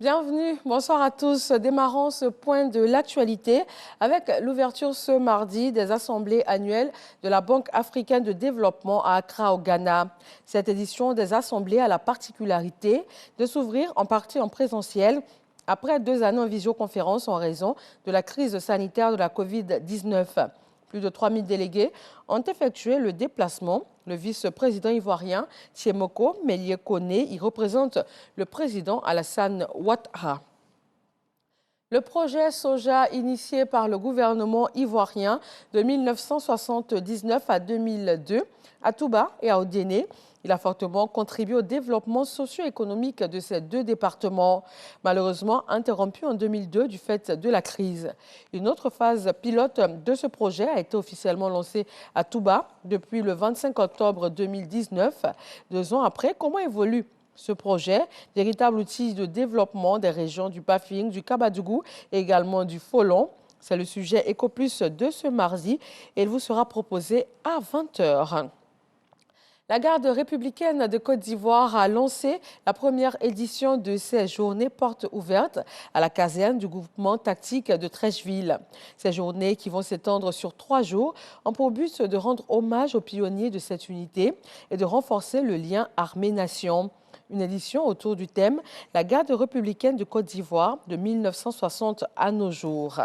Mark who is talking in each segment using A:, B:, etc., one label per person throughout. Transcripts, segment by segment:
A: Bienvenue, bonsoir à tous. Démarrons ce point de l'actualité avec l'ouverture ce mardi des assemblées annuelles de la Banque africaine de développement à Accra au Ghana. Cette édition des assemblées a la particularité de s'ouvrir en partie en présentiel après 2 années en visioconférence en raison de la crise sanitaire de la Covid-19. Plus de 3000 délégués ont effectué le déplacement. Le vice-président ivoirien Thiemoko Melie Koné y représente le président Alassane Ouattara. Le projet Soja, initié par le gouvernement ivoirien de 1979 à 2002, à Touba et à Odéné, il a fortement contribué au développement socio-économique de ces 2 départements, malheureusement interrompu en 2002 du fait de la crise. Une autre phase pilote de ce projet a été officiellement lancée à Touba depuis le 25 octobre 2019. 2 ans après, comment évolue ce projet, véritable outil de développement des régions du Bafing, du Kabadougou et également du Folon? C'est le sujet EcoPlus de ce mardi et il vous sera proposé à 20h. La garde républicaine de Côte d'Ivoire a lancé la première édition de ces journées portes ouvertes à la caserne du groupement tactique de Trècheville. Ces journées, qui vont s'étendre sur 3 jours, ont pour but de rendre hommage aux pionniers de cette unité et de renforcer le lien armée-nation. Une édition autour du thème « La garde républicaine de Côte d'Ivoire de 1960 à nos jours ».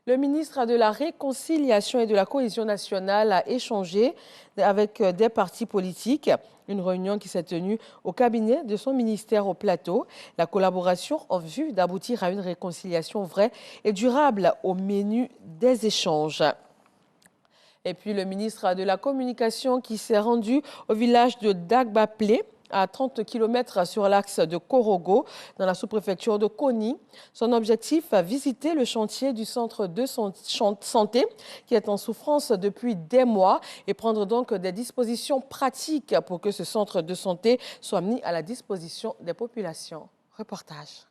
A: Le ministre de la Réconciliation et de la Cohésion nationale a échangé avec des partis politiques. Une réunion qui s'est tenue au cabinet de son ministère au Plateau. La collaboration en vue d'aboutir à une réconciliation vraie et durable au menu des échanges. Et puis le ministre de la Communication qui s'est rendu au village de Dagbaplé, à 30 km sur l'axe de Korogo, dans la sous-préfecture de Koni. Son objectif, visiter le chantier du centre de santé qui est en souffrance depuis des mois et prendre donc des dispositions pratiques pour que ce centre de santé soit mis à la disposition des populations. Reportage.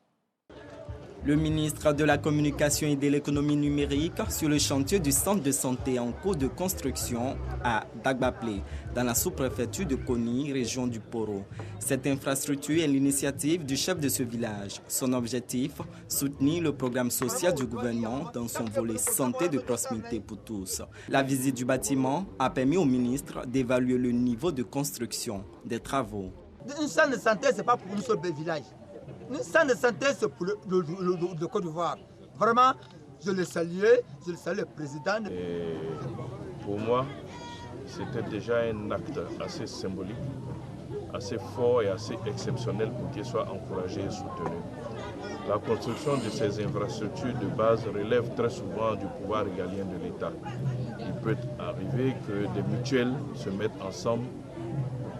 B: Le ministre de la Communication et de l'économie numérique sur le chantier du centre de santé en cours de construction à Dagbaplé, dans la sous-préfecture de Koni, région du Poro. Cette infrastructure est l'initiative du chef de ce village. Son objectif, soutenir le programme social du gouvernement dans son volet santé de proximité pour tous. La visite du bâtiment a permis au ministre d'évaluer le niveau de construction des travaux.
C: Un centre de santé, ce n'est pas pour un seul village. Un centre de santé, c'est pour le Côte d'Ivoire. Vraiment, je le salue le président.
D: Et pour moi, c'était déjà un acte assez symbolique, assez fort et assez exceptionnel pour qu'il soit encouragé et soutenu. La construction de ces infrastructures de base relève très souvent du pouvoir régalien de l'État. Il peut arriver que des mutuelles se mettent ensemble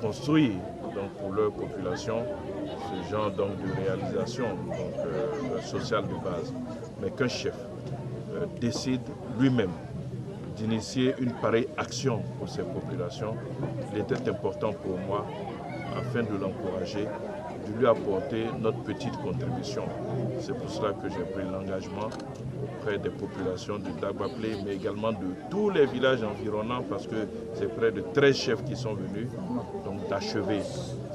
D: pour construire donc, pour leur population ce genre donc, de réalisation sociale de base. Mais qu'un chef décide lui-même d'initier une pareille action pour ces populations, il était important pour moi, afin de l'encourager, de lui apporter notre petite contribution. C'est pour cela que j'ai pris l'engagement auprès des populations de Dagbaplé, mais également de tous les villages environnants, parce que c'est près de 13 chefs qui sont venus, donc d'achever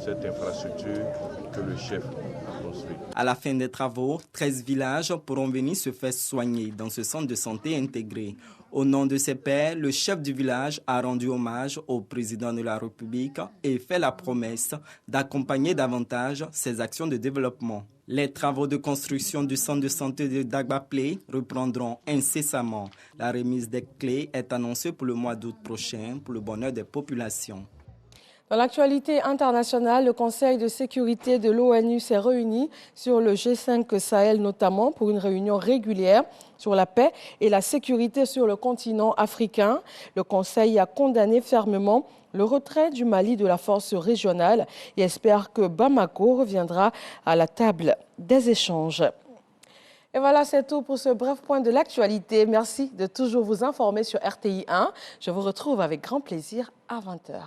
D: cette infrastructure que le chef a construite.
B: À la fin des travaux, 13 villages pourront venir se faire soigner dans ce centre de santé intégré. Au nom de ses pairs, le chef du village a rendu hommage au président de la République et fait la promesse d'accompagner davantage ses actions de développement. Les travaux de construction du centre de santé de Dagbaplé reprendront incessamment. La remise des clés est annoncée pour le mois d'août prochain pour le bonheur des populations.
A: Dans l'actualité internationale, le Conseil de sécurité de l'ONU s'est réuni sur le G5 Sahel notamment pour une réunion régulière sur la paix et la sécurité sur le continent africain. Le Conseil a condamné fermement le retrait du Mali de la force régionale et espère que Bamako reviendra à la table des échanges. Et voilà, c'est tout pour ce bref point de l'actualité. Merci de toujours vous informer sur RTI 1. Je vous retrouve avec grand plaisir à 20h.